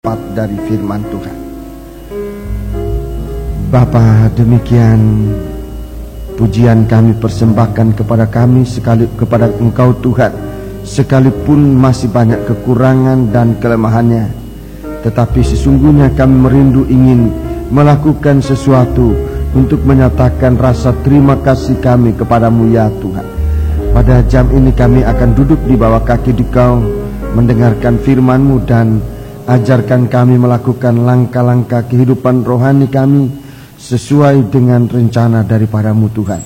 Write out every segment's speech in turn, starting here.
dari firman Tuhan. Bapa, demikian pujian kami persembahkan kepada kepada Engkau Tuhan, sekalipun masih banyak kekurangan dan kelemahannya, tetapi sesungguhnya kami merindu ingin melakukan sesuatu untuk menyatakan rasa terima kasih kami kepadamu ya Tuhan. Pada jam ini kami akan duduk di bawah kaki Dikau, mendengarkan firman-Mu dan ajarkan kami melakukan langkah-langkah kehidupan rohani kami sesuai dengan rencana daripada-Mu Tuhan.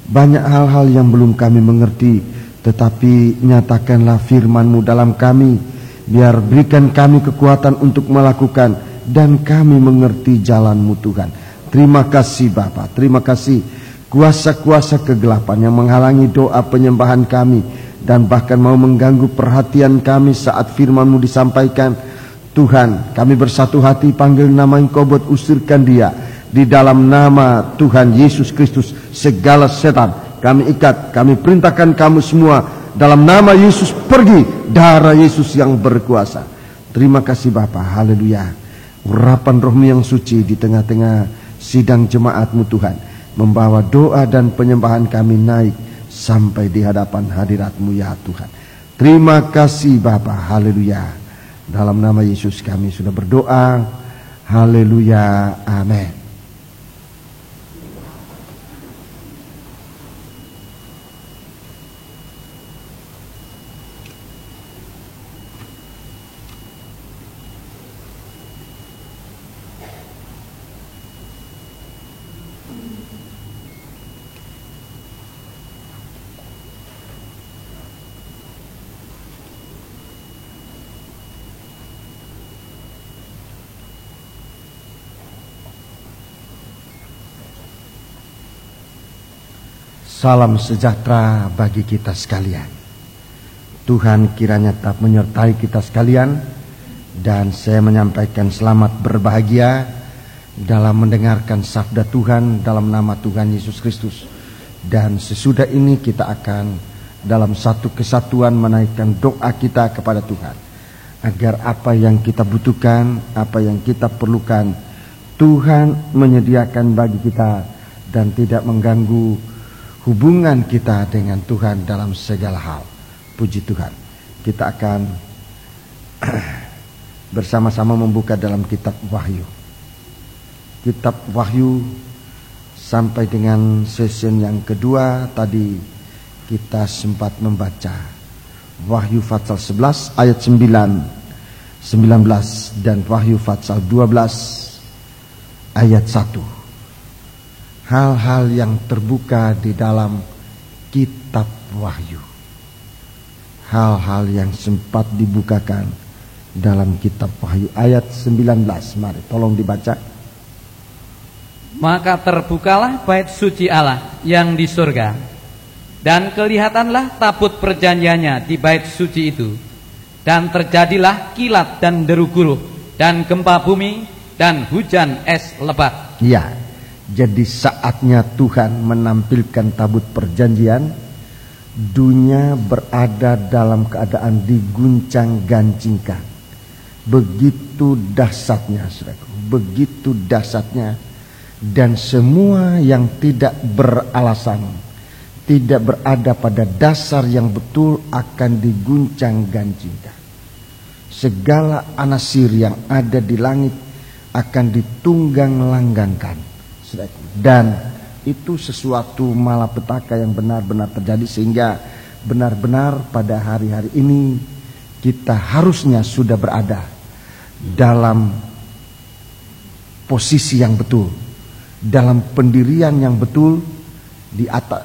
Banyak hal-hal yang belum kami mengerti, tetapi nyatakanlah firman-Mu dalam kami, biar berikan kami kekuatan untuk melakukan dan kami mengerti jalan-Mu Tuhan. Terima kasih Bapa, terima kasih kuasa-kuasa kegelapan yang menghalangi doa penyembahan kami dan bahkan mau mengganggu perhatian kami saat firman-Mu disampaikan. Tuhan, kami bersatu hati panggil nama Engkau buat usirkan dia. Di dalam nama Tuhan Yesus Kristus, segala setan kami ikat, kami perintahkan kamu semua dalam nama Yesus pergi, darah Yesus yang berkuasa. Terima kasih Bapa, haleluya. Urapan Roh-Mu yang suci di tengah-tengah sidang jemaat-Mu Tuhan, membawa doa dan penyembahan kami naik sampai di hadapan hadirat-Mu ya Tuhan. Terima kasih Bapa, haleluya. Dalam nama Yesus kami sudah berdoa. Haleluya, amin. Salam sejahtera bagi kita sekalian. Tuhan kiranya tetap menyertai kita sekalian, dan saya menyampaikan selamat berbahagia dalam mendengarkan sabda Tuhan dalam nama Tuhan Yesus Kristus. Dan sesudah ini kita akan dalam satu kesatuan menaikkan doa kita kepada Tuhan, agar apa yang kita butuhkan, apa yang kita perlukan, Tuhan menyediakan bagi kita dan tidak mengganggu hubungan kita dengan Tuhan dalam segala hal. Puji Tuhan. Kita akan bersama-sama membuka dalam kitab Wahyu. Kitab Wahyu sampai dengan session yang kedua tadi kita sempat membaca Wahyu pasal 11 ayat 9, 19 dan Wahyu pasal 12 ayat 1. Hal-hal yang terbuka di dalam kitab Wahyu, hal-hal yang sempat dibukakan dalam kitab Wahyu. Ayat 19, mari tolong dibaca. Maka terbukalah bait suci Allah yang di surga, dan kelihatanlah tabut perjanjiannya di bait suci itu, dan terjadilah kilat dan deru guluh dan gempa bumi dan hujan es lebat. Ya. Jadi saatnya Tuhan menampilkan tabut perjanjian. Dunia berada dalam keadaan diguncang-gancingkan. Begitu dahsyatnya, saudaraku, begitu dahsyatnya. Dan semua yang tidak beralasan, tidak berada pada dasar yang betul akan diguncang-gancingkan. Segala anasir yang ada di langit akan ditunggang-langgangkan. Dan itu sesuatu malapetaka yang benar-benar terjadi, sehingga benar-benar pada hari-hari ini kita harusnya sudah berada dalam posisi yang betul, dalam pendirian yang betul.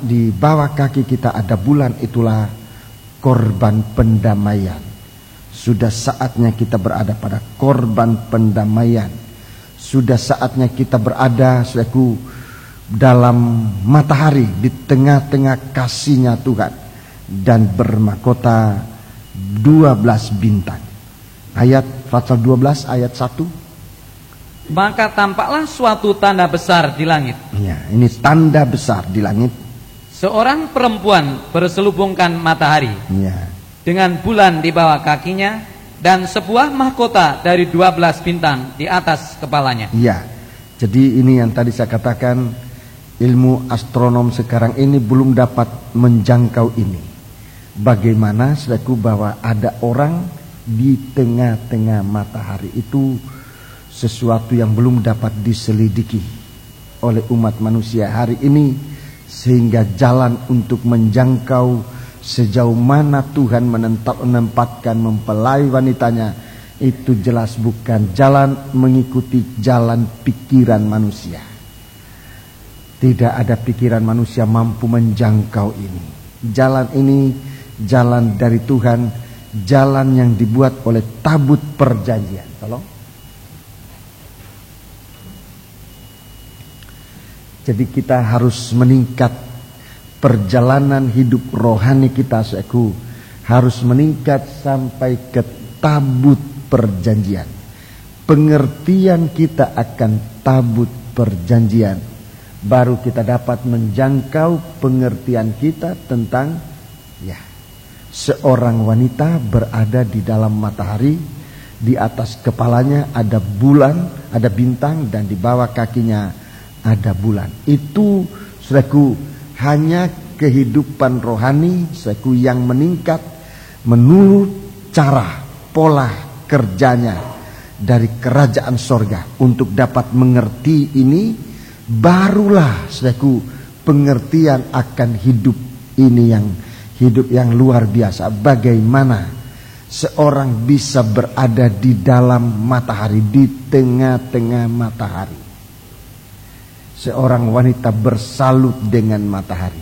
Di bawah kaki kita ada bulan, itulah korban pendamaian. Sudah saatnya kita berada pada korban pendamaian. Sudah saatnya kita berada, saudaraku, dalam matahari di tengah-tengah kasih-Nya Tuhan dan bermahkota 12 bintang. Ayat pasal 12 ayat 1. Maka tampaklah suatu tanda besar di langit. Ya, ini tanda besar di langit. Seorang perempuan berselubungkan matahari. Ya. Dengan bulan di bawah kakinya dan sebuah mahkota dari 12 bintang di atas kepalanya. Ya, jadi ini yang tadi saya katakan, ilmu astronom sekarang ini belum dapat menjangkau ini. Bagaimana saudaraku bahwa ada orang di tengah-tengah matahari, itu sesuatu yang belum dapat diselidiki oleh umat manusia hari ini, sehingga jalan untuk menjangkau sejauh mana Tuhan menempatkan mempelai wanitanya itu jelas bukan jalan mengikuti jalan pikiran manusia. Tidak ada pikiran manusia mampu menjangkau ini. Jalan ini jalan dari Tuhan, jalan yang dibuat oleh tabut perjanjian. Tolong. Jadi kita harus meningkat. Perjalanan hidup rohani kita saudaraku harus meningkat sampai ke tabut perjanjian. Pengertian kita akan tabut perjanjian, baru kita dapat menjangkau pengertian kita tentang seorang wanita berada di dalam matahari, di atas kepalanya ada bulan, ada bintang, dan di bawah kakinya ada bulan. Itu saudaraku hanya kehidupan rohani saudaraku yang meningkat menurut cara pola kerjanya dari kerajaan sorga. Untuk dapat mengerti ini, barulah saudaraku pengertian akan hidup ini, yang hidup yang luar biasa. Bagaimana seorang bisa berada di dalam matahari, di tengah-tengah matahari. Seorang wanita bersalut dengan matahari.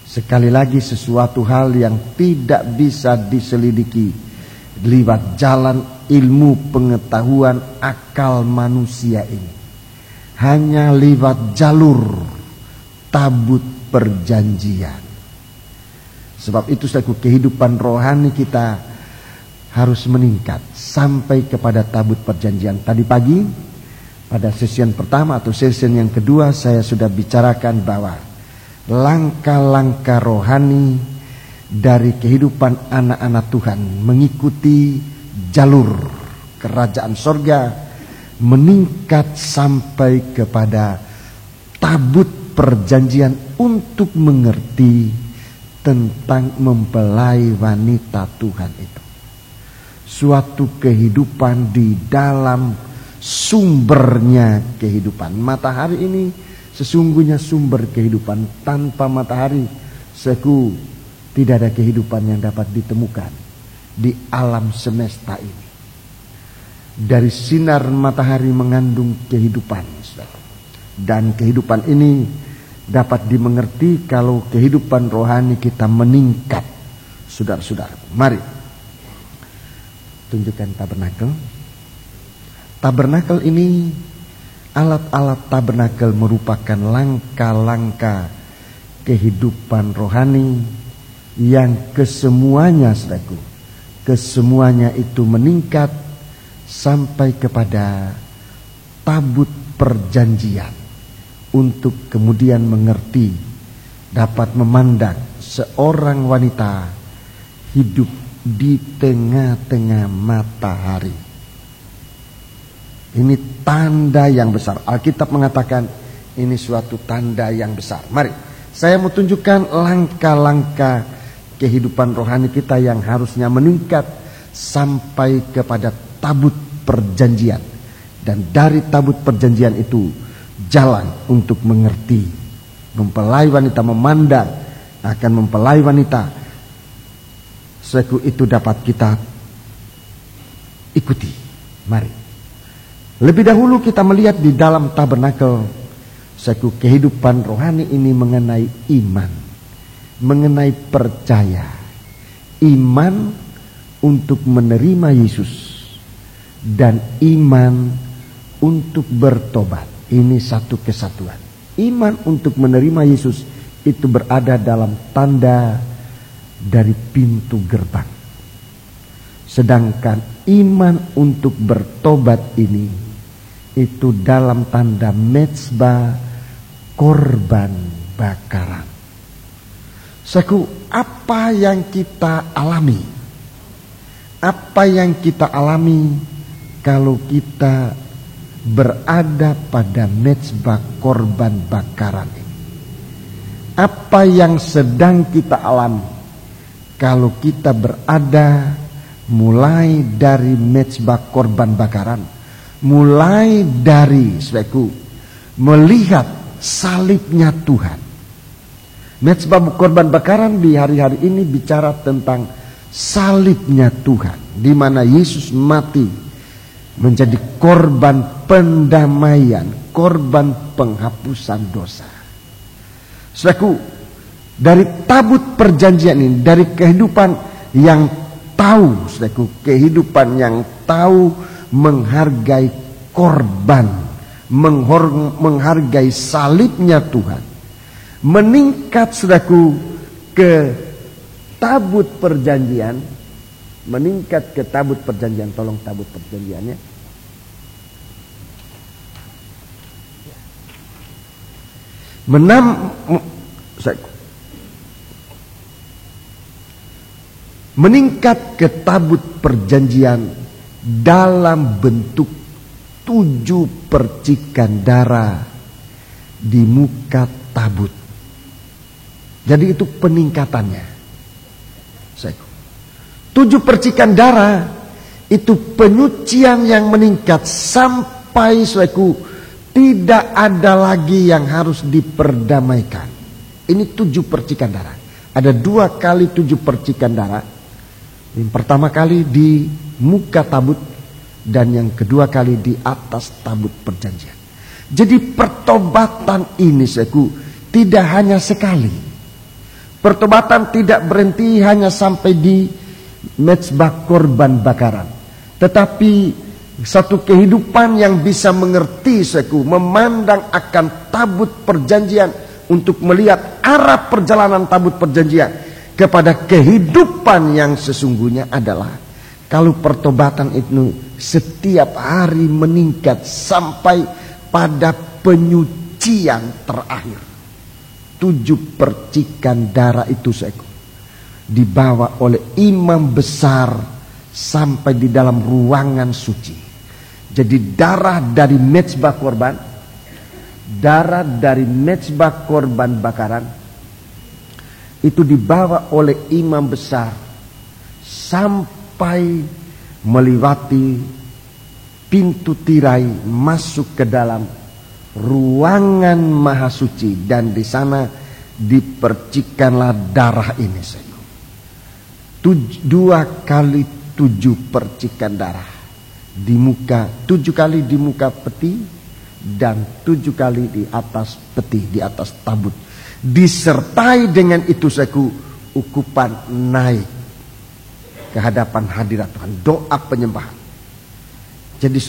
Sekali lagi, sesuatu hal yang tidak bisa diselidiki lewat jalan ilmu pengetahuan akal manusia ini. Hanya lewat jalur tabut perjanjian. Sebab itu saudaraku, kehidupan rohani kita harus meningkat sampai kepada tabut perjanjian. Tadi pagi pada sesi pertama atau sesi yang kedua saya sudah bicarakan bahwa langkah-langkah rohani dari kehidupan anak-anak Tuhan mengikuti jalur kerajaan sorga, meningkat sampai kepada tabut perjanjian untuk mengerti tentang mempelai wanita Tuhan itu. Suatu kehidupan di dalam sumbernya kehidupan. Matahari ini sesungguhnya sumber kehidupan. Tanpa matahari tidak ada kehidupan yang dapat ditemukan di alam semesta ini. Dari sinar matahari mengandung kehidupan, dan kehidupan ini dapat dimengerti kalau kehidupan rohani kita meningkat. Saudara-saudara, mari tunjukkan tabernakel. Tabernakel ini, alat-alat tabernakel merupakan langkah-langkah kehidupan rohani yang kesemuanya, saudaraku, kesemuanya itu meningkat sampai kepada tabut perjanjian untuk kemudian mengerti, dapat memandang seorang wanita hidup di tengah-tengah matahari. Ini tanda yang besar. Alkitab mengatakan ini suatu tanda yang besar. Mari, saya mau tunjukkan langkah-langkah kehidupan rohani kita yang harusnya meningkat sampai kepada tabut perjanjian. Dan dari tabut perjanjian itu jalan untuk mengerti mempelai wanita, memandang akan mempelai wanita. Itu dapat kita ikuti. Mari. Lebih dahulu kita melihat di dalam tabernakel kehidupan rohani ini mengenai iman, mengenai percaya. Iman untuk menerima Yesus dan iman untuk bertobat. Ini satu kesatuan. Iman untuk menerima Yesus itu berada dalam tanda dari pintu gerbang. Sedangkan iman untuk bertobat ini itu dalam tanda mezbah, korban bakaran. Apa yang kita alami? Apa yang kita alami kalau kita berada pada mezbah korban bakaran ini? Apa yang sedang kita alami kalau kita berada mulai dari mezbah korban bakaran, mulai dari saudaraku melihat salibnya Tuhan. Mezbah korban bakaran di hari-hari ini bicara tentang salibnya Tuhan, di mana Yesus mati menjadi korban pendamaian, korban penghapusan dosa. Saudaraku, dari tabut perjanjian ini, dari kehidupan yang tahu, saudaraku, kehidupan yang tahu menghargai korban, menghargai salibnya Tuhan, meningkat, saudaraku, ke tabut perjanjian, meningkat ke tabut perjanjian. Tolong tabut perjanjiannya. Meningkat ke tabut perjanjian dalam bentuk 7 percikan darah di muka tabut. Jadi itu peningkatannya. 7 percikan darah itu penyucian yang meningkat sampai tidak ada lagi yang harus diperdamaikan. Ini 7 percikan darah. Ada 2 kali 7 percikan darah. Yang pertama kali di muka tabut dan yang kedua kali di atas tabut perjanjian. Jadi pertobatan ini tidak hanya sekali. Pertobatan tidak berhenti hanya sampai di mezbah korban bakaran, tetapi satu kehidupan yang bisa mengerti, memandang akan tabut perjanjian untuk melihat arah perjalanan tabut perjanjian kepada kehidupan yang sesungguhnya adalah kalau pertobatan itu setiap hari meningkat sampai pada penyucian terakhir. 7 percikan darah itu dibawa oleh imam besar sampai di dalam ruangan suci. Jadi darah dari mezbah korban, darah dari mezbah korban bakaran itu dibawa oleh imam besar sampai melewati pintu tirai masuk ke dalam ruangan maha suci, dan di sana dipercikanlah darah ini. 2 kali 7 percikan darah di muka, 7 kali di muka peti dan 7 kali di atas peti, di atas tabut. Disertai dengan itu ukupan naik ke hadapan hadirat Tuhan, doa penyembahan. Jadi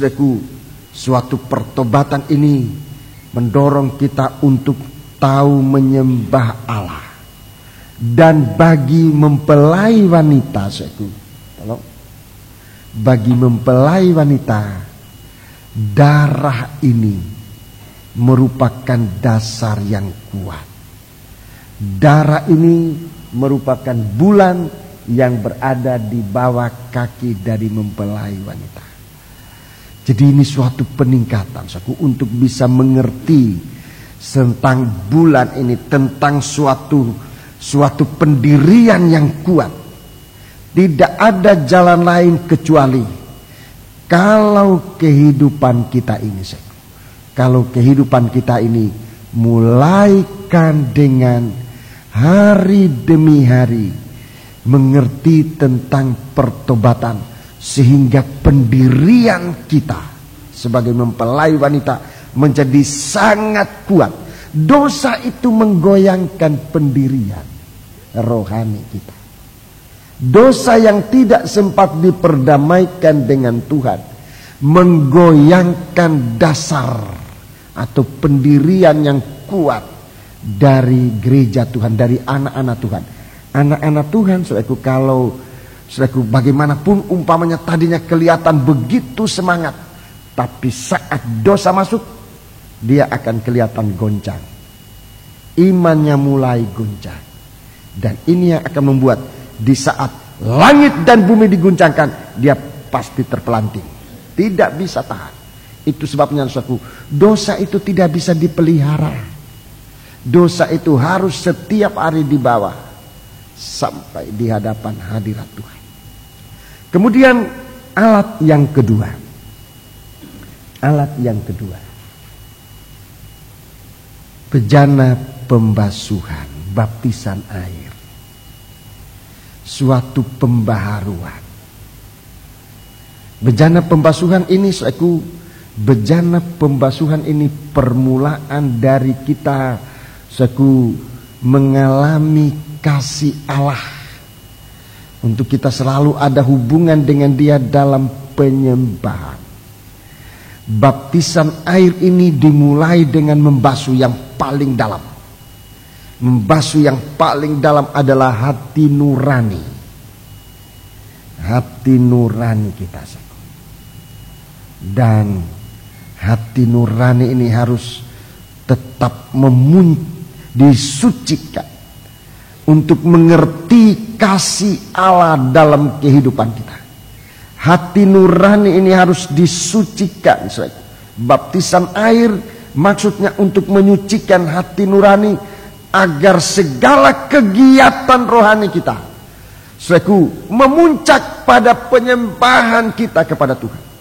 suatu pertobatan ini mendorong kita untuk tahu menyembah Allah. Dan bagi mempelai wanita, bagi mempelai wanita, darah ini merupakan dasar yang kuat. Darah ini merupakan bulan yang berada di bawah kaki dari mempelai wanita. Jadi ini suatu peningkatan untuk bisa mengerti tentang bulan ini, tentang suatu pendirian yang kuat. Tidak ada jalan lain kecuali kalau kehidupan kita ini, kalau kehidupan kita ini mulaikan dengan hari demi hari mengerti tentang pertobatan, sehingga pendirian kita sebagai mempelai wanita menjadi sangat kuat. Dosa itu menggoyangkan pendirian rohani kita. Dosa yang tidak sempat diperdamaikan dengan Tuhan menggoyangkan dasar atau pendirian yang kuat dari gereja Tuhan, dari anak-anak Tuhan. Anak-anak Tuhan, kalau bagaimanapun umpamanya tadinya kelihatan begitu semangat, tapi saat dosa masuk, dia akan kelihatan goncang. Imannya mulai goncang. Dan ini yang akan membuat di saat langit dan bumi diguncangkan, dia pasti terpelanting, tidak bisa tahan. Itu sebabnya saudaraku, dosa itu tidak bisa dipelihara. Dosa itu harus setiap hari dibawa sampai di hadapan hadirat Tuhan. Kemudian alat yang kedua, bejana pembasuhan, baptisan air, suatu pembaharuan. Bejana pembasuhan ini, bejana pembasuhan ini permulaan dari kita mengalami kasih Allah, untuk kita selalu ada hubungan dengan Dia dalam penyembahan. Baptisan air ini dimulai dengan membasuh yang paling dalam. Membasuh yang paling dalam adalah hati nurani. Hati nurani kita. Dan hati nurani ini harus tetap disucikan untuk mengerti kasih Allah dalam kehidupan kita. Hati nurani ini harus disucikan. Baptisan air maksudnya untuk menyucikan hati nurani agar segala kegiatan rohani kita memuncak pada penyembahan kita kepada Tuhan.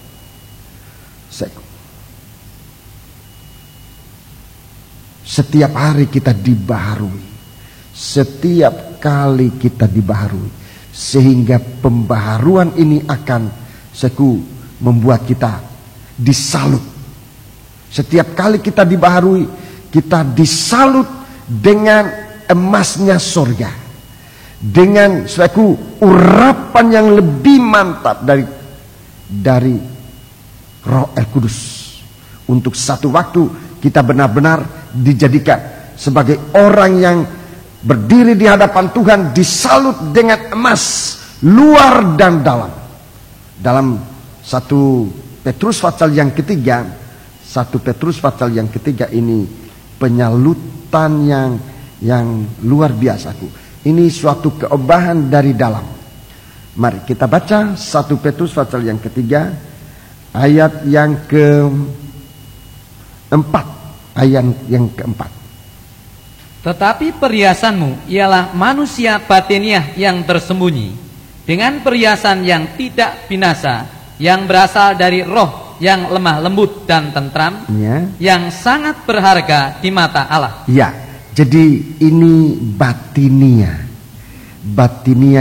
Setiap hari kita dibaharui, setiap kali kita dibaharui, sehingga pembaharuan ini akan membuat kita disalut. Setiap kali kita dibaharui, kita disalut dengan emasnya sorga, dengan urapan yang lebih mantap dari Roh El Kudus. Untuk satu waktu kita benar-benar dijadikan sebagai orang yang berdiri di hadapan Tuhan, disalut dengan emas luar dan dalam. Dalam 1 Petrus pasal yang ketiga, 1 Petrus pasal yang ketiga ini penyalutan yang luar biasa. Ini suatu keobahan dari dalam. Mari kita baca 1 Petrus pasal yang ketiga, ayat yang keempat. Ayat yang keempat. Tetapi perhiasanmu ialah manusia batiniah yang tersembunyi, dengan perhiasan yang tidak binasa, yang berasal dari roh yang lemah lembut dan tentram, yang sangat berharga di mata Allah. Ya, jadi ini batinia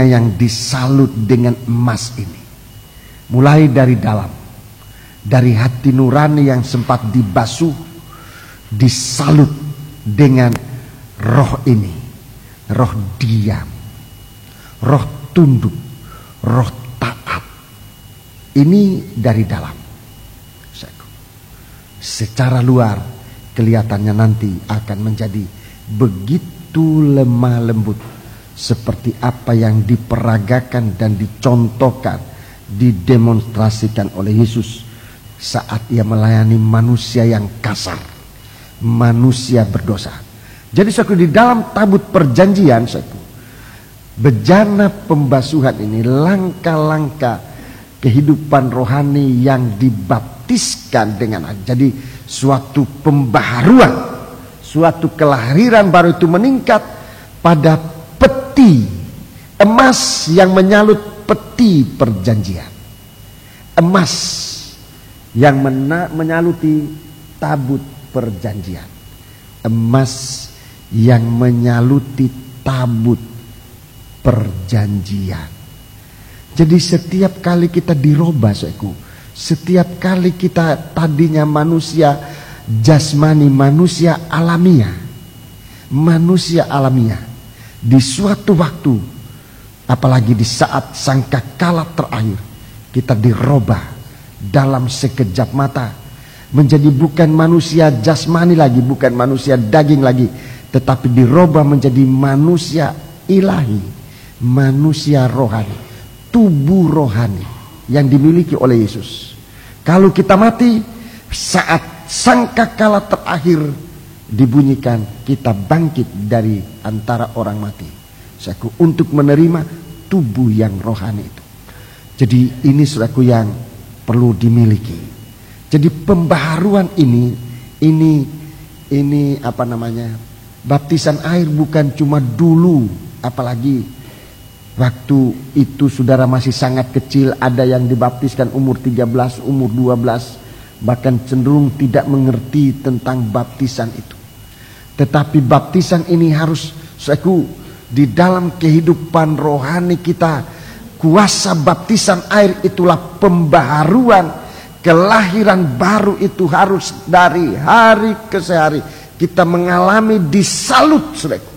yang disalut dengan emas ini. Mulai dari dalam, dari hati nurani yang sempat dibasuh, disalut dengan roh ini, roh diam, roh tunduk, roh taat. Ini dari dalam. Secara luar kelihatannya nanti akan menjadi begitu lemah lembut, seperti apa yang diperagakan dan dicontohkan, didemonstrasikan oleh Yesus saat Ia melayani manusia yang kasar, manusia berdosa. Jadi di dalam tabut perjanjian, bejana pembasuhan ini langkah-langkah kehidupan rohani yang dibaptiskan dengan air. Jadi suatu pembaharuan, suatu kelahiran baru itu meningkat pada peti emas yang menyalut peti perjanjian, emas yang menyaluti tabut perjanjian, emas yang menyaluti tabut perjanjian. Jadi setiap kali kita dirubah, setiap kali kita tadinya manusia jasmani, manusia alamiah, di suatu waktu, apalagi di saat sangkakala terakhir, kita dirubah dalam sekejap mata menjadi bukan manusia jasmani lagi, bukan manusia daging lagi, tetapi dirubah menjadi manusia ilahi, manusia rohani, tubuh rohani yang dimiliki oleh Yesus. Kalau kita mati, saat sangkakala terakhir dibunyikan, kita bangkit dari antara orang mati untuk menerima tubuh yang rohani itu. Jadi ini saudaraku yang perlu dimiliki. Jadi pembaharuan ini apa namanya? Baptisan air bukan cuma dulu, apalagi waktu itu saudara masih sangat kecil, ada yang dibaptiskan umur 13, umur 12, bahkan cenderung tidak mengerti tentang baptisan itu. Tetapi baptisan ini harus saudaraku di dalam kehidupan rohani kita. Kuasa baptisan air itulah pembaharuan, kelahiran baru itu harus dari hari ke hari kita mengalami disalut saudaraku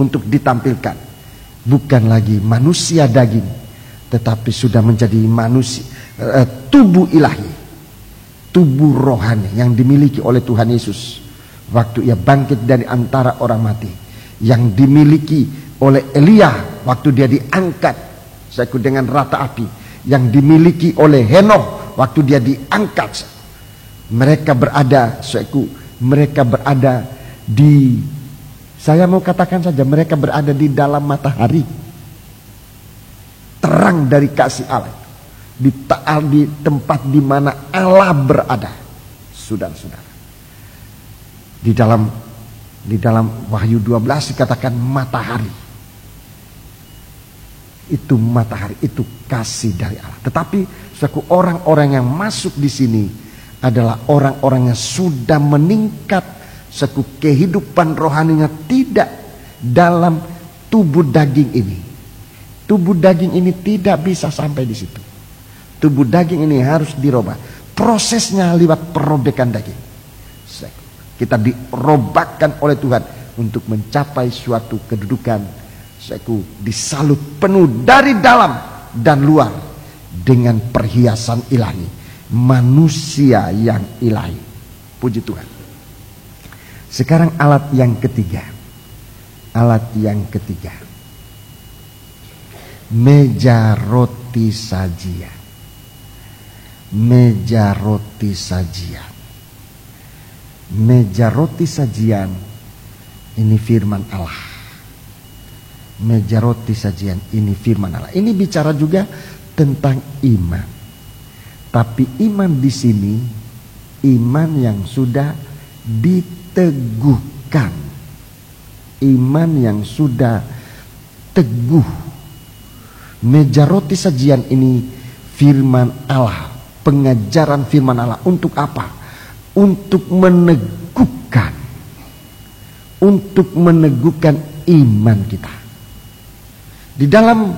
untuk ditampilkan. Bukan lagi manusia daging, tetapi sudah menjadi manusia tubuh ilahi, tubuh rohani yang dimiliki oleh Tuhan Yesus waktu ia bangkit dari antara orang mati, yang dimiliki oleh Elia waktu dia diangkat dengan rata api, yang dimiliki oleh Henokh waktu dia diangkat. Mereka berada di, saya mau katakan saja, mereka berada di dalam matahari, terang dari kasih Allah, di tempat di mana Allah berada. Saudara-saudara, di dalam Wahyu 12 dikatakan matahari. Itu matahari, itu kasih dari Allah. Tetapi orang-orang yang masuk di sini adalah orang-orang yang sudah meningkat kehidupan rohaninya tidak dalam tubuh daging ini. Tubuh daging ini tidak bisa sampai di situ. Tubuh daging ini harus dirubah. Prosesnya lewat perobekan daging. Kita dirobakkan oleh Tuhan untuk mencapai suatu kedudukan disalut penuh dari dalam dan luar dengan perhiasan ilahi, manusia yang ilahi. Puji Tuhan. Sekarang alat yang ketiga. Meja roti sajian. Meja roti sajian. Meja roti sajian ini firman Allah. Meja roti sajian ini firman Allah. Ini bicara juga tentang iman. Tapi iman di sini iman yang sudah diteguhkan. Iman yang sudah teguh. Meja roti sajian ini firman Allah, pengajaran firman Allah untuk apa? Untuk meneguhkan. Untuk meneguhkan iman kita. Di dalam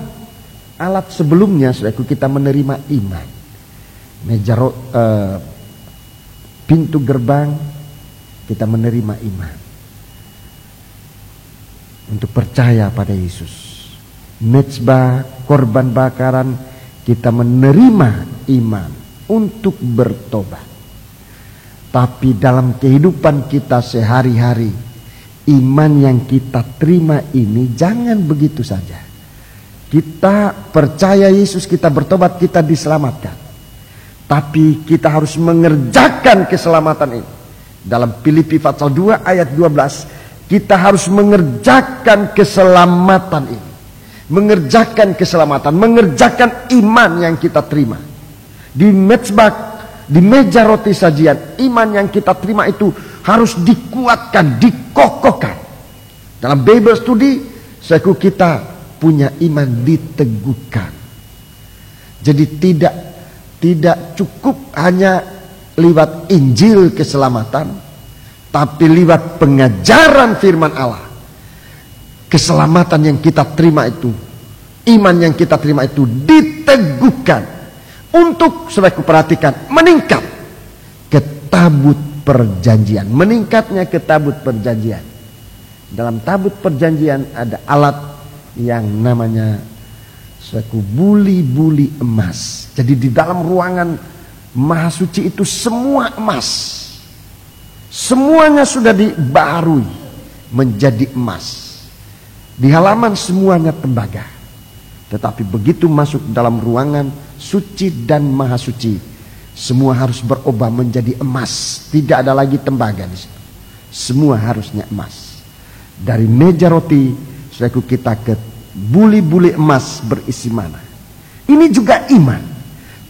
alat sebelumnya, saudaraku, kita menerima iman. Pintu gerbang, kita menerima iman. Untuk percaya pada Yesus. Mezbah, korban bakaran, kita menerima iman untuk bertobat. Tapi dalam kehidupan kita sehari-hari, iman yang kita terima ini jangan begitu saja. Kita percaya Yesus, kita bertobat, kita diselamatkan. Tapi kita harus mengerjakan keselamatan ini. Dalam Filipi pasal 2 ayat 12, kita harus mengerjakan keselamatan ini. Mengerjakan keselamatan, mengerjakan iman yang kita terima. Di mezbah, di meja roti sajian, iman yang kita terima itu harus dikuatkan, dikokohkan. Dalam Bible Study, kita punya iman diteguhkan. Jadi tidak cukup hanya lewat Injil keselamatan, tapi lewat pengajaran firman Allah. Keselamatan yang kita terima itu, iman yang kita terima itu diteguhkan untuk, saudaraku perhatikan, meningkat ke tabut perjanjian. Meningkatnya ke tabut perjanjian. Dalam tabut perjanjian ada alat yang namanya buli-buli emas. Jadi di dalam ruangan Maha Suci itu semua emas. Semuanya sudah dibaharui menjadi emas. Di halaman semuanya tembaga. Tetapi begitu masuk dalam ruangan suci dan Maha Suci, semua harus berubah menjadi emas. Tidak ada lagi tembaga di situ. Semua harusnya emas. Dari meja roti, saudaraku, kita ke buli-buli emas berisi mana. Ini juga iman,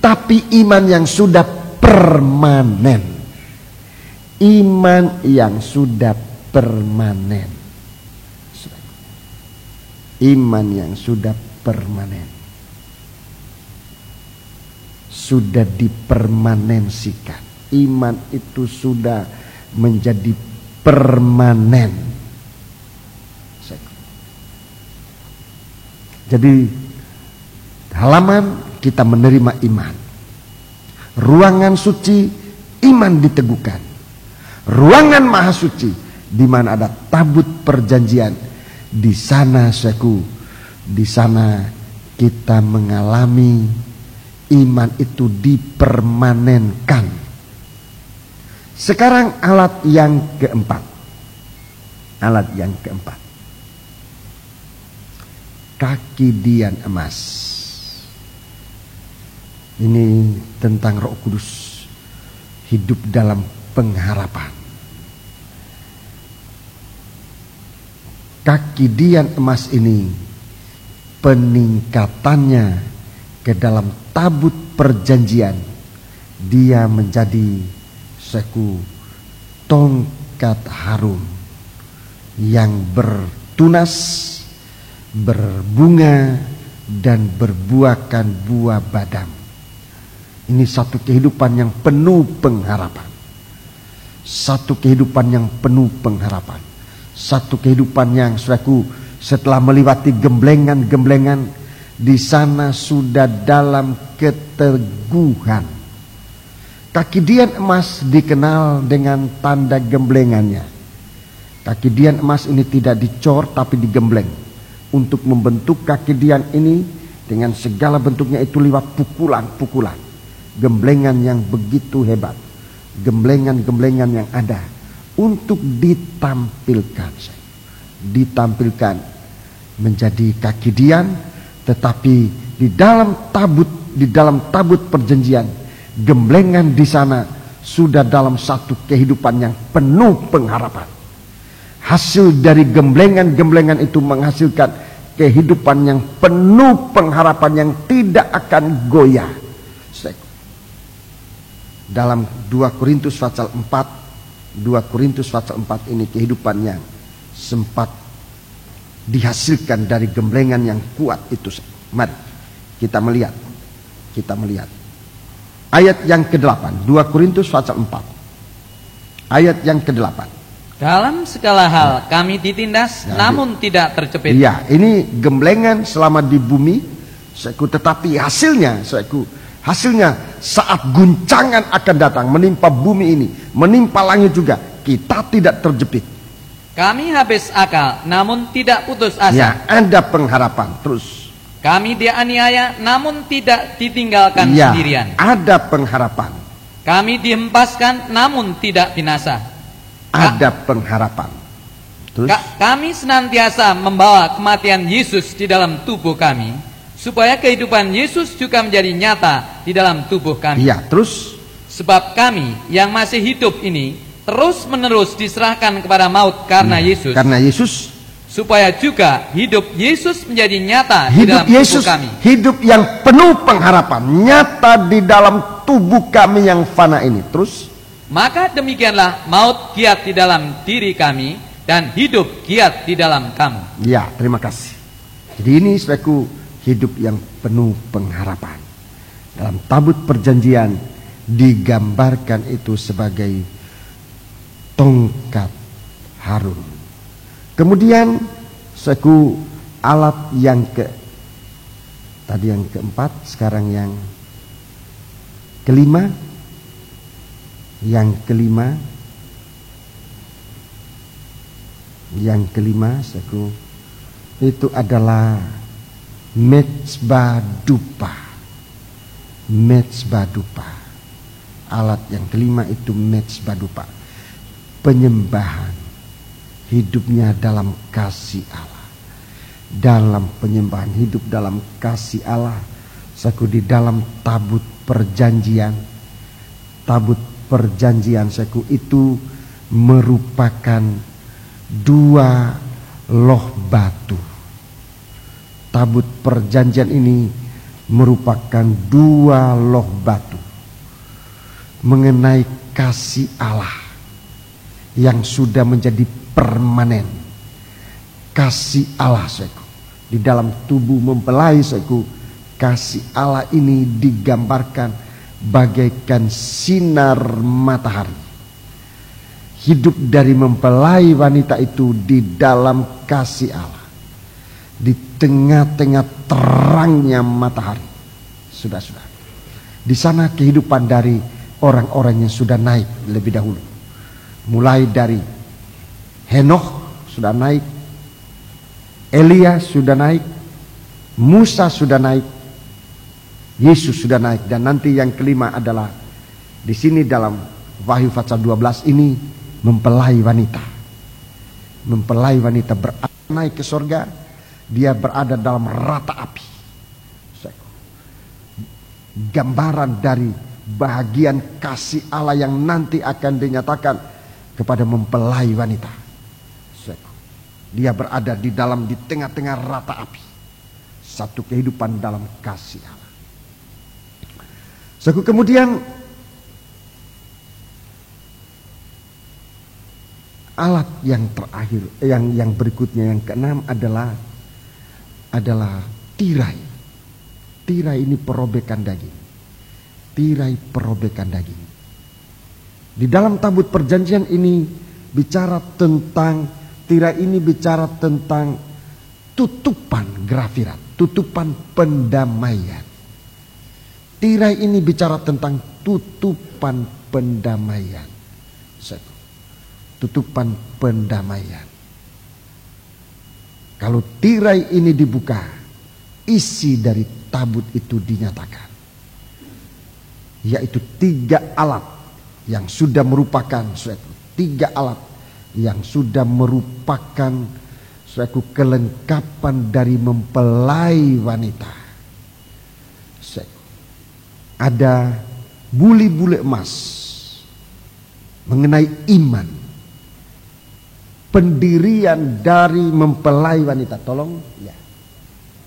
tapi iman yang sudah permanen. Iman yang sudah permanen. Iman yang sudah permanen. Sudah dipermanensikan. Iman itu sudah menjadi permanen. Jadi halaman kita menerima iman. Ruangan suci iman diteguhkan. Ruangan maha suci di mana ada tabut perjanjian, di sana di sana kita mengalami iman itu dipermanenkan. Sekarang alat yang keempat. Alat yang keempat. Kaki dian emas. Ini tentang Roh Kudus hidup dalam pengharapan. Kaki dian emas ini peningkatannya ke dalam tabut perjanjian, dia menjadi tongkat harum yang bertunas, berbunga, dan berbuahkan buah badam. Ini satu kehidupan yang penuh pengharapan. Satu kehidupan yang penuh pengharapan. Satu kehidupan yang setelah melewati gemblengan-gemblengan, di sana sudah dalam keteguhan. Kaki dian emas dikenal dengan tanda gemblengannya. Kaki dian emas ini tidak dicor tapi digembleng. Untuk membentuk kaki dian ini dengan segala bentuknya itu lewat pukulan-pukulan. Gemblengan yang begitu hebat. Gemblengan-gemblengan yang ada untuk ditampilkan. Ditampilkan menjadi kaki dian, tetapi di dalam tabut perjanjian, gemblengan di sana sudah dalam satu kehidupan yang penuh pengharapan. Hasil dari gemblengan-gemblengan itu menghasilkan kehidupan yang penuh pengharapan yang tidak akan goyah. Dalam 2 Korintus pasal 4, 2 Korintus pasal 4 ini kehidupan yang sempat dihasilkan dari gemblengan yang kuat itu. Mari kita melihat. Ayat yang ke-8, 2 Korintus pasal 4. Ayat yang ke-8. Dalam segala hal kami ditindas, namun tidak terjepit. Iya, ini gemblengan selama di bumi, tetapi hasilnya saat guncangan akan datang menimpa bumi ini, menimpa langit juga, kita tidak terjepit. Kami habis akal, namun tidak putus asa. Ya, ada pengharapan terus. Kami dianiaya, namun tidak ditinggalkan sendirian. Ada pengharapan. Kami dihempaskan, namun tidak binasa. Ada pengharapan. Terus? Kami senantiasa membawa kematian Yesus di dalam tubuh kami, supaya kehidupan Yesus juga menjadi nyata di dalam tubuh kami. Iya, terus? Sebab kami yang masih hidup ini terus menerus diserahkan kepada maut karena Yesus. Karena Yesus. Supaya juga hidup Yesus menjadi nyata Hidup di dalam Yesus, tubuh kami. Hidup yang penuh pengharapan, nyata di dalam tubuh kami yang fana ini. Terus? Maka demikianlah maut giat di dalam diri kami dan hidup giat di dalam kamu. Ya, terima kasih. Jadi ini hidup yang penuh pengharapan. Dalam tabut perjanjian digambarkan itu sebagai tongkat harum. Kemudian alat yang tadi yang keempat, sekarang yang kelima. Yang kelima itu adalah mezbah dupa. Mezbah dupa. Alat yang kelima itu mezbah dupa. Penyembahan hidupnya dalam kasih Allah. Dalam penyembahan hidup dalam kasih Allah. Di dalam tabut perjanjian. Tabut perjanjian itu merupakan 2 loh batu. tabut perjanjian ini merupakan dua loh batu mengenai kasih Allah yang sudah menjadi permanen. Kasih Allah, saudaraku, di dalam tubuh mempelai, saudaraku, kasih Allah ini digambarkan bagaikan sinar matahari. Hidup dari mempelai wanita itu di dalam kasih Allah, di tengah-tengah terangnya matahari. Sudah. Di sana kehidupan dari orang-orang yang sudah naik lebih dahulu. Mulai dari Henokh sudah naik, Elia sudah naik, Musa sudah naik, Yesus sudah naik, dan nanti yang kelima adalah di sini dalam Wahyu pasal 12 ini mempelai wanita. Mempelai wanita berada naik ke surga, dia berada dalam rata api. Gambaran dari bahagian kasih Allah yang nanti akan dinyatakan kepada mempelai wanita. Dia berada di tengah-tengah rata api. Satu kehidupan dalam kasih Allah. Kemudian alat yang terakhir, yang berikutnya, yang keenam adalah tirai. Tirai ini perobekan daging. Tirai perobekan daging. Di dalam tabut perjanjian ini bicara tentang, tirai ini bicara tentang tutupan grafirat, tutupan pendamaian. Tirai ini bicara tentang tutupan pendamaian. Tutupan pendamaian. Kalau tirai ini dibuka, isi dari tabut itu dinyatakan, yaitu 3 alat yang sudah merupakan tiga alat yang sudah merupakan suatu kelengkapan dari mempelai wanita. Ada buli-buli emas mengenai iman, pendirian dari mempelai wanita. Tolong ya.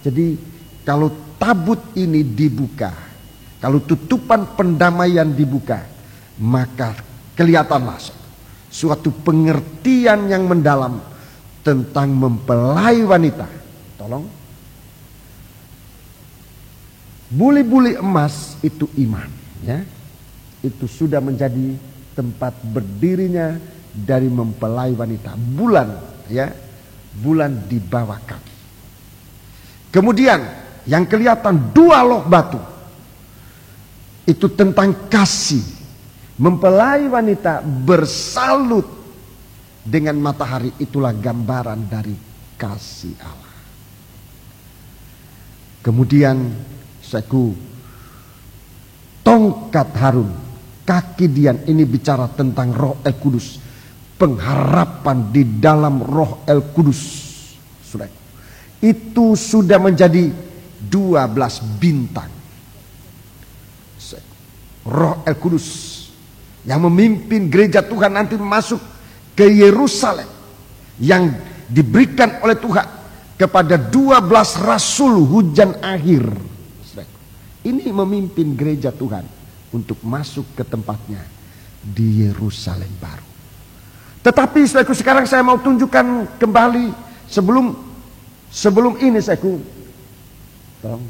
Jadi kalau tabut ini dibuka, kalau tutupan pendamaian dibuka, maka kelihatanlah suatu pengertian yang mendalam tentang mempelai wanita. Tolong. Buli-buli emas itu iman, ya. Itu sudah menjadi tempat berdirinya dari mempelai wanita. Bulan, ya. Bulan di bawah kaki. Kemudian yang kelihatan 2 loh batu. Itu tentang kasih. Mempelai wanita bersalut dengan matahari, itulah gambaran dari kasih Allah. Kemudian tongkat Harun, kaki Dian, ini bicara tentang Roh El Kudus, pengharapan di dalam Roh El Kudus. Itu sudah menjadi 12 bintang. Roh El Kudus yang memimpin gereja Tuhan nanti masuk ke Yerusalem, yang diberikan oleh Tuhan kepada 12 rasul hujan akhir. Ini memimpin gereja Tuhan untuk masuk ke tempatnya di Yerusalem baru. Tetapi sekarang saya mau tunjukkan kembali sebelum ini tolong.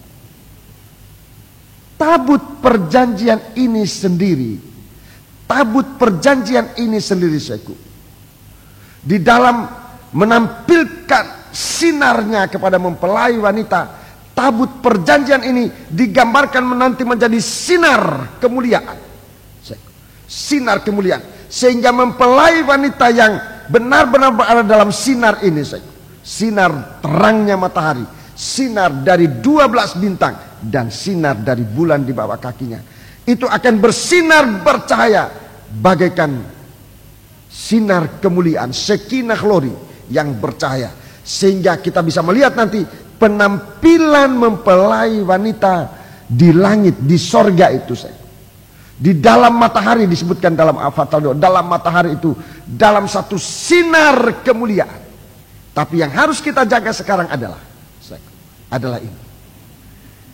Tabut perjanjian ini sendiri, di dalam menampilkan sinarnya kepada mempelai wanita, tabut perjanjian ini digambarkan menanti menjadi sinar kemuliaan. Sinar kemuliaan. Sehingga mempelai wanita yang benar-benar berada dalam sinar ini, sinar terangnya matahari, sinar dari 12 bintang, dan sinar dari bulan di bawah kakinya, itu akan bersinar bercahaya bagaikan sinar kemuliaan, Shekinah glory yang bercahaya. Sehingga kita bisa melihat nanti penampilan mempelai wanita di langit, di sorga itu. Di dalam matahari, disebutkan dalam Al-Fatihah, dalam matahari itu dalam satu sinar kemuliaan. Tapi yang harus kita jaga sekarang adalah adalah ini.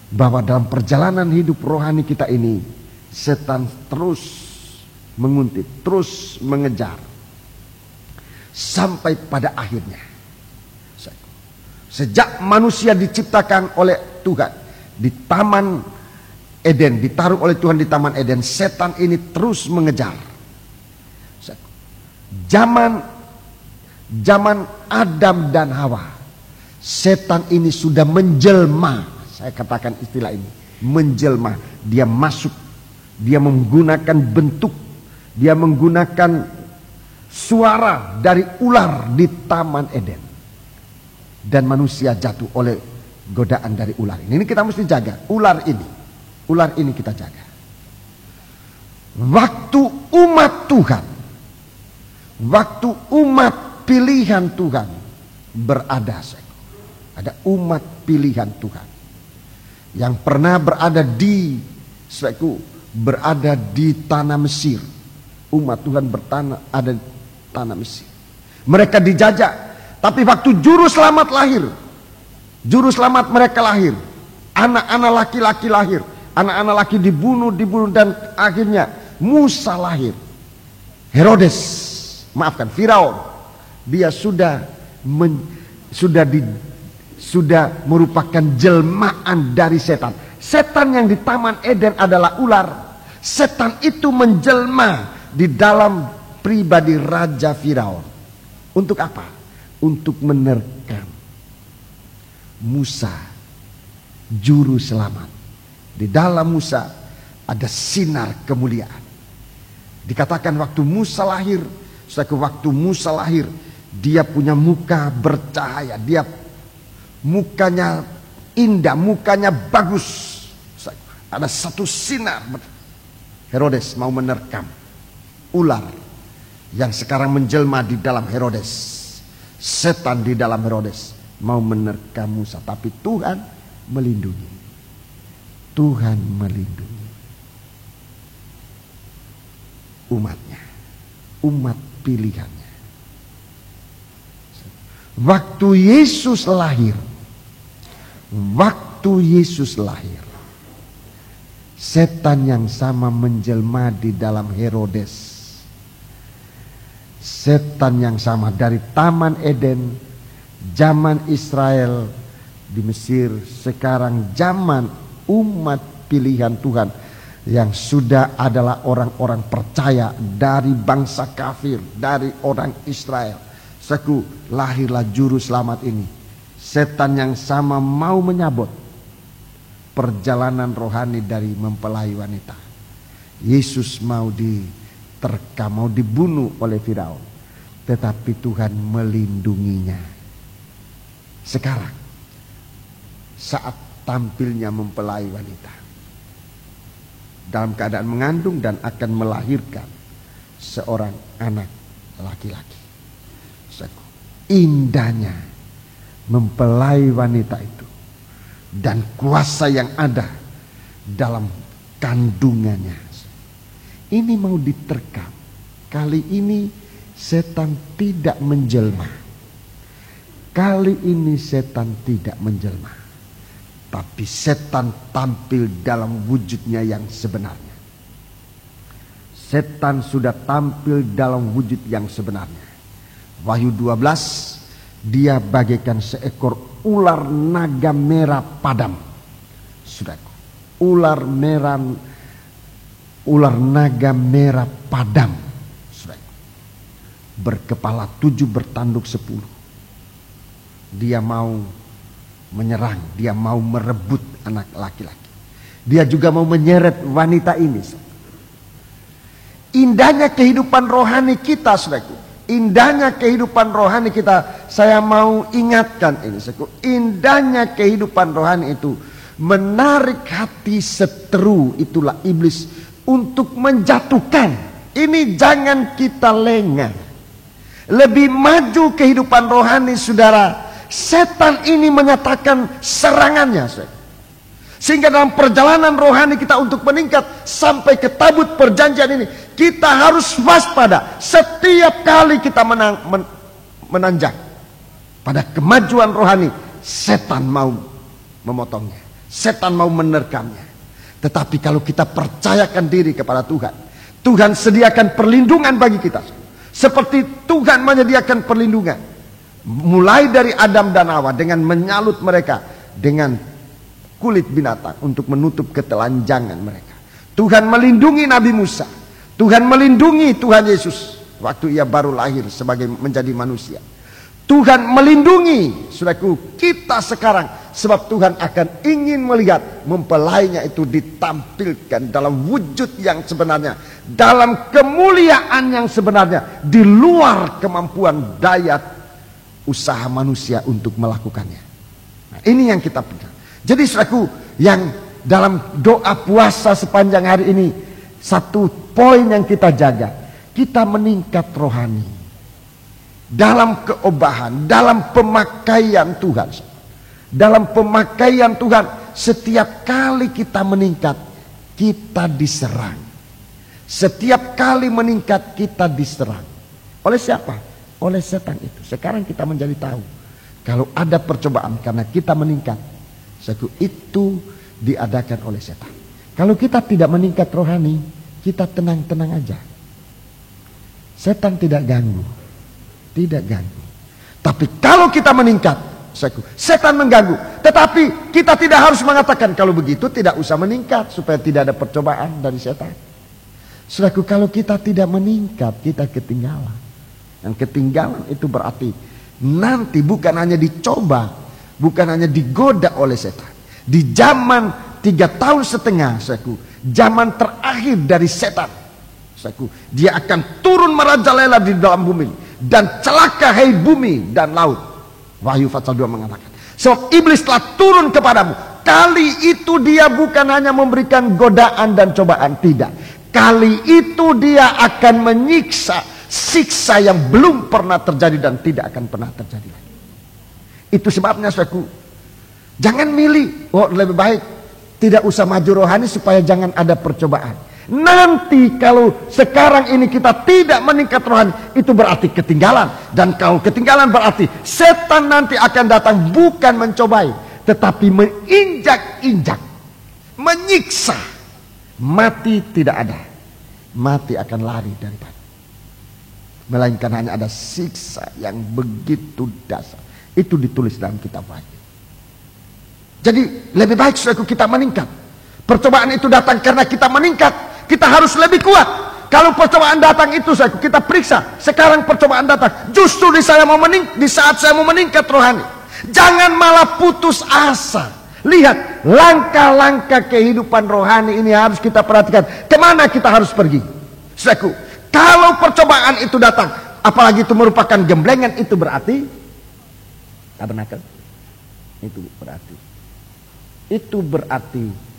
Bahwa dalam perjalanan hidup rohani kita ini, setan terus menguntit, terus mengejar. Sampai pada akhirnya. Sejak manusia diciptakan oleh Tuhan di Taman Eden, ditaruh oleh Tuhan di Taman Eden, setan ini terus mengejar. Zaman Adam dan Hawa, setan ini sudah menjelma. Saya katakan istilah ini, menjelma. Dia masuk, dia menggunakan bentuk, dia menggunakan suara dari ular di Taman Eden. Dan manusia jatuh oleh godaan dari ular ini. Ini kita mesti jaga, ular ini kita jaga. Waktu umat Tuhan, waktu umat pilihan Tuhan berada, ada umat pilihan Tuhan yang pernah berada di tanah Mesir. Umat Tuhan ada di tanah Mesir. Mereka dijajah, tapi waktu juru selamat lahir, juru selamat mereka lahir, anak-anak laki-laki lahir, anak-anak laki dibunuh dan akhirnya Musa lahir. Firaun, dia sudah merupakan jelmaan dari setan. Setan yang di Taman Eden adalah ular. Setan itu menjelma di dalam pribadi Raja Firaun. Untuk apa? Untuk menerkam Musa, juru selamat. Di dalam Musa ada sinar kemuliaan. Dikatakan waktu Musa lahir, dia punya muka bercahaya, dia mukanya indah, mukanya bagus. Ada satu sinar. Herodes mau menerkam ular yang sekarang menjelma di dalam Herodes. Setan di dalam Herodes mau menerkam Musa, tapi Tuhan melindungi. Tuhan melindungi umatnya, umat pilihannya. Waktu Yesus lahir, setan yang sama menjelma di dalam Herodes. Setan yang sama dari Taman Eden, zaman Israel di Mesir, sekarang zaman umat pilihan Tuhan yang sudah adalah orang-orang percaya dari bangsa kafir, dari orang Israel. Lahirlah juru selamat ini. Setan yang sama mau menyabot perjalanan rohani dari mempelai wanita. Yesus mau diterkam, mau dibunuh oleh Firaun, tetapi Tuhan melindunginya. Sekarang saat tampilnya mempelai wanita dalam keadaan mengandung dan akan melahirkan seorang anak laki-laki. Indahnya mempelai wanita itu dan kuasa yang ada dalam kandungannya. Ini mau diterkam. Kali ini setan tidak menjelma. Kali ini setan tidak menjelma, tapi setan tampil dalam wujudnya yang sebenarnya. Setan sudah tampil dalam wujud yang sebenarnya. Wahyu 12, dia bagaikan seekor ular naga merah padam. Saudaraku, ular naga merah padam. Saudaraku, berkepala 7, bertanduk 10. Dia mau menyerang, dia mau merebut anak laki-laki. Dia juga mau menyeret wanita ini. Indahnya kehidupan rohani kita, saudaraku. Indahnya kehidupan rohani kita. Saya mau ingatkan ini, saudaraku. Indahnya kehidupan rohani itu menarik hati seteru, itulah iblis, untuk menjatuhkan. Ini jangan kita lengah. Lebih maju kehidupan rohani, saudara. Setan ini menyatakan serangannya, sehingga dalam perjalanan rohani kita untuk meningkat sampai ke tabut perjanjian ini, kita harus waspada. Setiap kali kita menanjak pada kemajuan rohani, setan mau memotongnya. Setan mau menerkamnya. Tetapi kalau kita percayakan diri kepada Tuhan, Tuhan sediakan perlindungan bagi kita. Seperti Tuhan menyediakan perlindungan. Mulai dari Adam dan Hawa dengan menyalut mereka dengan kulit binatang untuk menutup ketelanjangan mereka. Tuhan melindungi Nabi Musa. Tuhan melindungi Tuhan Yesus waktu ia baru lahir sebagai menjadi manusia. Tuhan melindungi saudaraku kita sekarang, sebab Tuhan akan ingin melihat mempelainya itu ditampilkan dalam wujud yang sebenarnya, dalam kemuliaan yang sebenarnya, di luar kemampuan daya usaha manusia untuk melakukannya. Nah, ini yang kita pegang. Jadi saudaraku, yang dalam doa puasa sepanjang hari ini, satu poin yang kita jaga, kita meningkat rohani dalam keobahan, dalam pemakaian Tuhan. Dalam pemakaian Tuhan, setiap kali kita meningkat, kita diserang. Setiap kali meningkat, kita diserang. Oleh siapa? Oleh setan itu. Sekarang kita menjadi tahu, kalau ada percobaan karena kita meningkat, itu diadakan oleh setan. Kalau kita tidak meningkat rohani, kita tenang-tenang aja. Setan tidak ganggu. Tidak ganggu. Tapi kalau kita meningkat, setan mengganggu. Tetapi kita tidak harus mengatakan kalau begitu tidak usah meningkat supaya tidak ada percobaan dari setan. Saudaraku, kalau kita tidak meningkat, kita ketinggalan. Dan ketinggalan itu berarti nanti bukan hanya dicoba, bukan hanya digoda oleh setan. Di zaman 3,5 tahun, saudaraku, zaman terakhir dari setan, saudaraku, dia akan turun merajalela di dalam bumi. Dan celaka hai bumi dan laut. Wahyu pasal 2 mengatakan, sebab iblis telah turun kepadamu. Kali itu dia bukan hanya memberikan godaan dan cobaan, tidak. Kali itu dia akan menyiksa, siksa yang belum pernah terjadi dan tidak akan pernah terjadi lagi. Itu sebabnya saudaraku, jangan milih, lebih baik tidak usah maju rohani supaya jangan ada percobaan. Nanti kalau sekarang ini kita tidak meningkat rohani, itu berarti ketinggalan. Dan kalau ketinggalan berarti setan nanti akan datang bukan mencobai, tetapi menginjak-injak, menyiksa. Mati tidak ada. Mati akan lari daripada. Melainkan hanya ada siksa yang begitu dasar. Itu ditulis dalam kitab Wahyu. Jadi lebih baik saudaraku kita meningkat. Percobaan itu datang karena kita meningkat. Kita harus lebih kuat. Kalau percobaan datang itu kita periksa. Sekarang percobaan datang justru di saat saya mau meningkat rohani. Jangan malah putus asa. Lihat langkah-langkah kehidupan rohani ini harus kita perhatikan. Kemana kita harus pergi? Saudaraku, kalau percobaan itu datang, apalagi itu merupakan gemblengan, itu berarti tabernakel. Itu berarti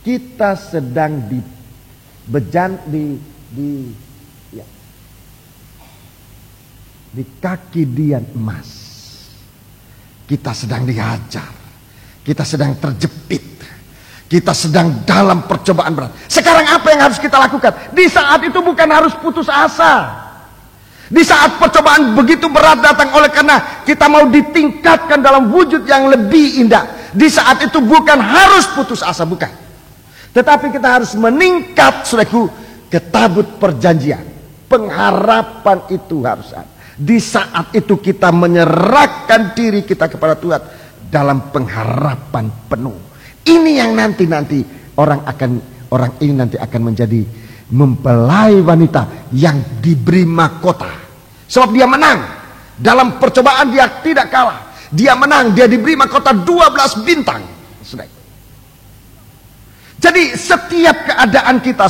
kita sedang di kaki dian emas. Kita sedang dihajar. Kita sedang terjepit. Kita sedang dalam percobaan berat. Sekarang apa yang harus kita lakukan? Di saat itu bukan harus putus asa. Di saat percobaan begitu berat datang oleh karena kita mau ditingkatkan dalam wujud yang lebih indah. Di saat itu bukan harus putus asa, bukan. Tetapi kita harus meningkat, saudaraku, ke tabut perjanjian. Pengharapan itu harus ada. Di saat itu kita menyerahkan diri kita kepada Tuhan dalam pengharapan penuh. Ini yang nanti orang ini nanti akan menjadi mempelai wanita yang diberi mahkota. Sebab dia menang. Dalam percobaan dia tidak kalah. Dia menang, dia diberi mahkota 12 bintang. Saudara. Jadi setiap keadaan kita,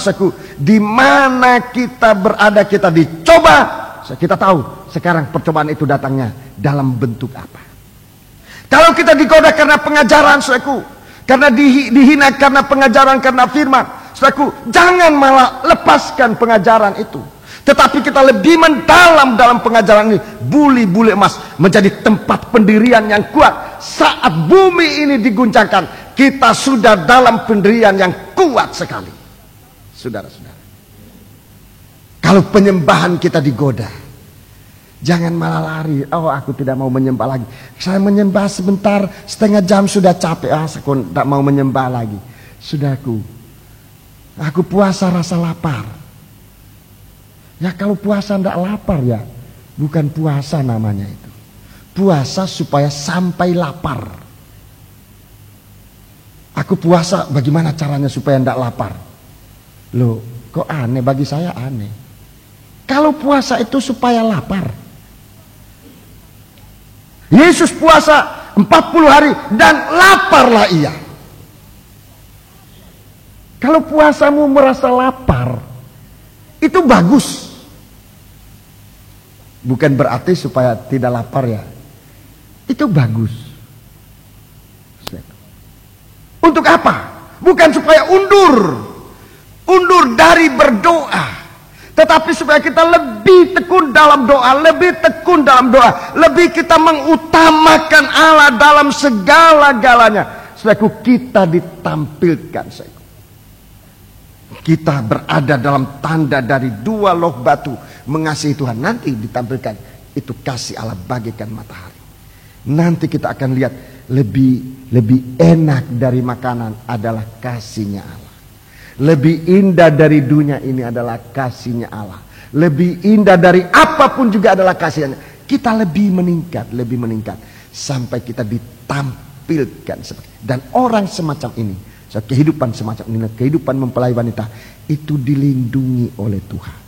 di mana kita berada, kita dicoba, kita tahu sekarang percobaan itu datangnya dalam bentuk apa. Kalau kita digoda karena pengajaran, karena dihina karena pengajaran, karena firman, jangan malah lepaskan pengajaran itu. Tetapi kita lebih mendalam dalam pengajaran ini. Buli-buli emas menjadi tempat pendirian yang kuat. Saat bumi ini diguncangkan, kita sudah dalam pendirian yang kuat sekali. Saudara-saudara, kalau penyembahan kita digoda, Jangan malah lari. Oh, aku tidak mau menyembah lagi. Saya menyembah sebentar, setengah jam sudah capek. Aku tidak mau menyembah lagi. Sudahku, aku puasa rasa lapar. Ya kalau puasa tidak lapar ya, bukan puasa namanya itu. Puasa supaya sampai lapar. Aku puasa bagaimana caranya supaya tidak lapar? Loh, kok aneh? Bagi saya aneh. Kalau puasa itu supaya lapar. Yesus puasa 40 hari dan laparlah ia. Kalau puasamu merasa lapar, itu bagus. Bukan berarti supaya tidak lapar ya. Itu bagus. Untuk apa? Bukan supaya undur dari berdoa, tetapi supaya kita lebih tekun dalam doa, lebih kita mengutamakan Allah dalam segala-galanya. Supaya kita ditampilkan, kita berada dalam tanda dari dua loh batu mengasihi Tuhan. Nanti ditampilkan itu kasih Allah bagaikan matahari. Nanti kita akan lihat lebih enak dari makanan adalah kasihnya Allah. Lebih indah dari dunia ini adalah kasihnya Allah. Lebih indah dari apapun juga adalah kasihnya. Kita lebih meningkat sampai kita ditampilkan. Dan orang semacam ini, kehidupan semacam ini, kehidupan mempelai wanita itu dilindungi oleh Tuhan.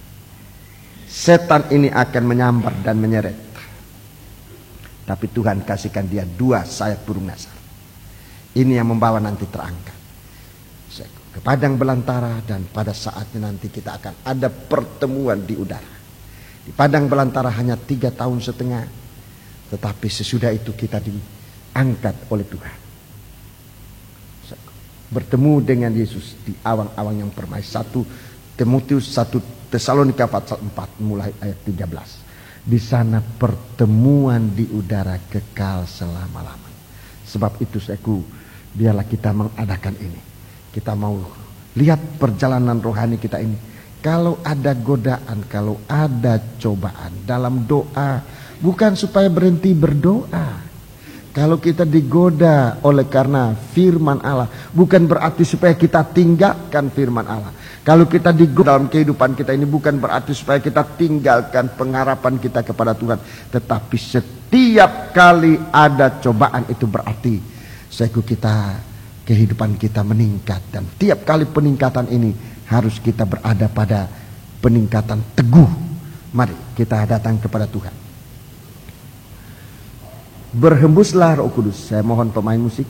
Setan ini akan menyambar dan menyeret. Tapi Tuhan kasihkan dia 2 sayap burung nasar. Ini yang membawa nanti terangkat ke padang belantara, dan pada saatnya nanti kita akan ada pertemuan di udara. Di padang belantara hanya 3 tahun setengah, tetapi sesudah itu kita diangkat oleh Tuhan. Bertemu dengan Yesus di awang-awang yang permai. 1 Timotius 1 Tesalonika pasal 4 mulai ayat 13. Di sana pertemuan di udara kekal selama-lamanya. Sebab itu biarlah kita mengadakan ini. Kita mau lihat perjalanan rohani kita ini. Kalau ada godaan, kalau ada cobaan dalam doa, bukan supaya berhenti berdoa. Kalau kita digoda oleh karena firman Allah, bukan berarti supaya kita tinggalkan firman Allah. Kalau kita digoda dalam kehidupan kita ini, bukan berarti supaya kita tinggalkan pengharapan kita kepada Tuhan. Tetapi setiap kali ada cobaan itu berarti kehidupan kita meningkat. Dan tiap kali peningkatan ini harus kita berada pada peningkatan teguh. Mari kita datang kepada Tuhan. Berhembuslah Roh Kudus. Saya mohon pemain musik.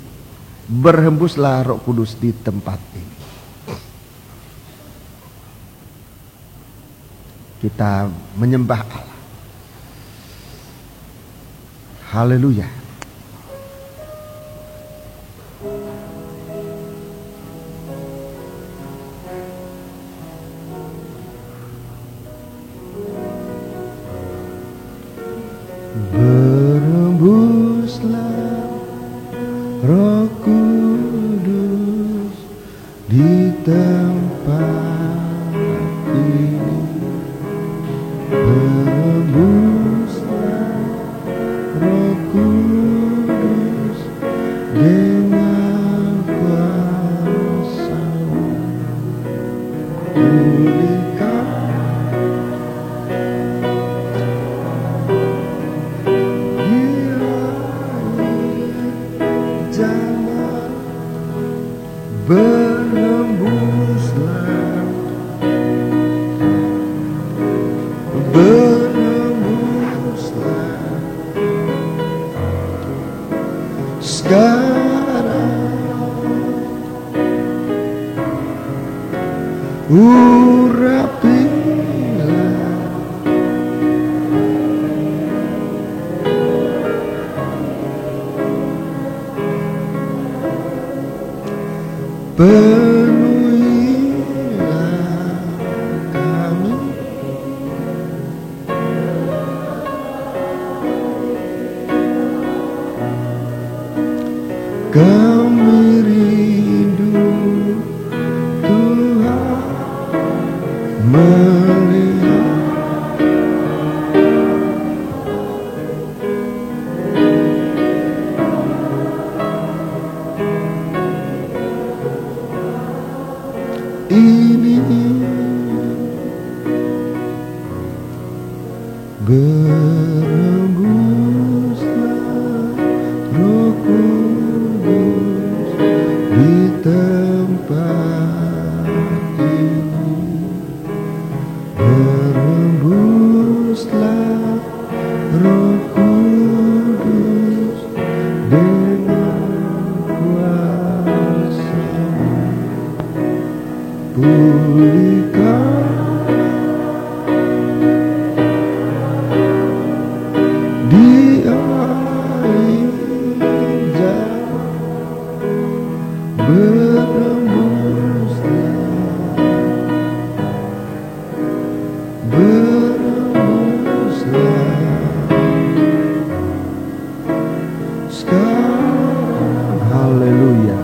Berhembuslah Roh Kudus di tempat ini. Kita menyembah Allah. Haleluya. Berhembuslah Roh Kudus di tempat ini. Berhembuslah Roh Kudus dengan kuasa-Mu. Pulihkan jangan berhembuslah, berhembuslah sekarang. Urapilah penuhilah kami, kami rindu Tuhan melihat Berembuslah Roh Kudus di tempat ini. Berembuslah Roh Kudus dengan kuasa-Mu. Pulihkan di air jalan. Berembuslah, berembuslah sekarang. Haleluya.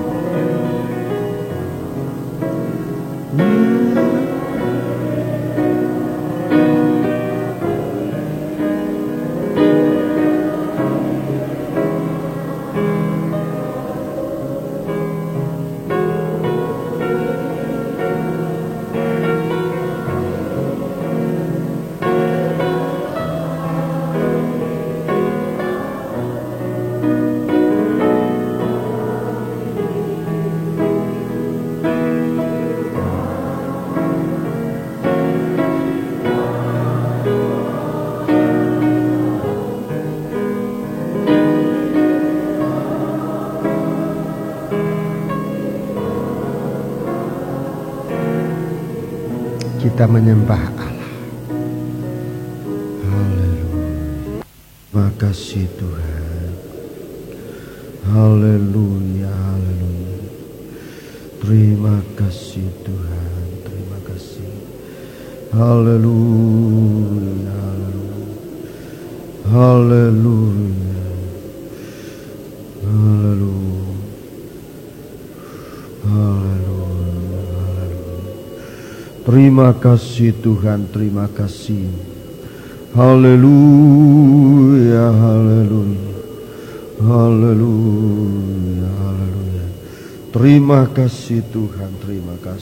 Kita menyembah Allah. Haleluya. Terima kasih Tuhan. Haleluya, haleluya. Terima kasih Tuhan, terima kasih. Haleluya, haleluya. Haleluya. Haleluya. Haleluya. Terima kasih Tuhan, terima kasih. Haleluya, haleluya. Haleluya, haleluya. Terima kasih Tuhan, terima kasih.